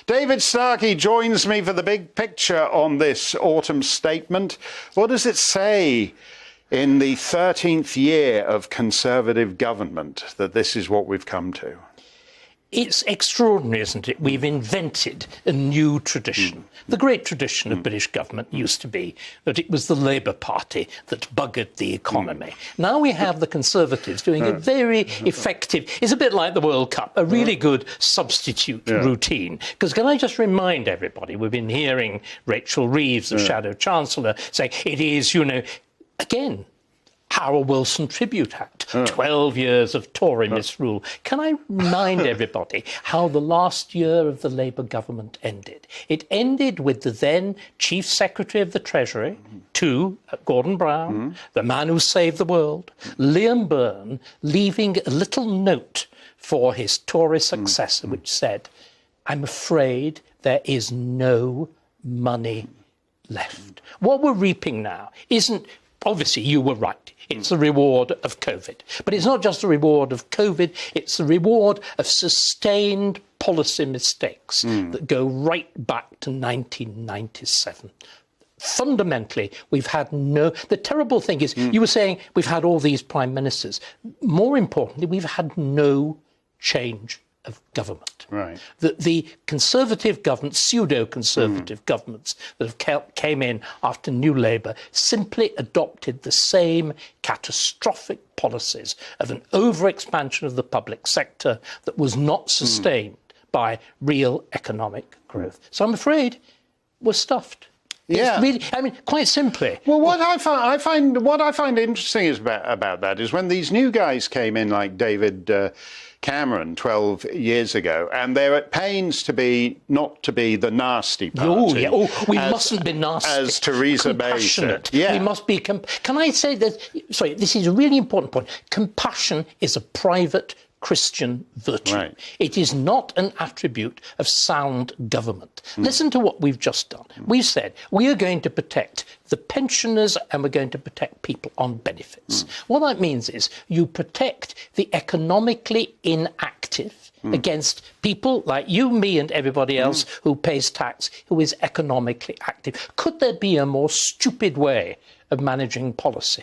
David Starkey joins me for the big picture on this autumn statement. What does it say in the 13th year of Conservative government that this is what we've come to? It's extraordinary, isn't it? We've invented a new tradition. The great tradition of British government used to be that it was the Labour Party that buggered the economy. Now we have the Conservatives doing a very effective, it's a bit like the World Cup, a really good substitute routine. Because can I just remind everybody, we've been hearing Rachel Reeves, the Shadow Chancellor, say it is, you know, again, Harold Wilson Tribute Act, 12 years of Tory misrule. Can I remind everybody how the last year of the Labour government ended? It ended with the then Chief Secretary of the Treasury, Gordon Brown, the man who saved the world, Liam Byrne, leaving a little note for his Tory successor, which said, "I'm afraid there is no money left." What we're reaping now isn't, obviously you were right, it's the reward of COVID. But it's not just the reward of COVID, it's the reward of sustained policy mistakes that go right back to 1997. Fundamentally, we've had the terrible thing is, you were saying we've had all these prime ministers. More importantly, we've had no change of government. Right. The Conservative government, pseudo-Conservative governments that came in after New Labour simply adopted the same catastrophic policies of an over-expansion of the public sector that was not sustained by real economic growth. So I'm afraid we're stuffed. Yeah, really, I mean, quite simply. Well, what I find interesting is about that is when these new guys came in, like David Cameron 12 years ago, and they're at pains to not to be the nasty party. We mustn't be nasty. As Theresa May said. We must be. Can I say that? Sorry, this is a really important point. Compassion is a private Christian virtue. Right. It is not an attribute of sound government. Listen to what we've just done. We've said we are going to protect the pensioners and we're going to protect people on benefits. What that means is you protect the economically inactive against people like you, me and everybody else who pays tax, who is economically active. Could there be a more stupid way of managing policy?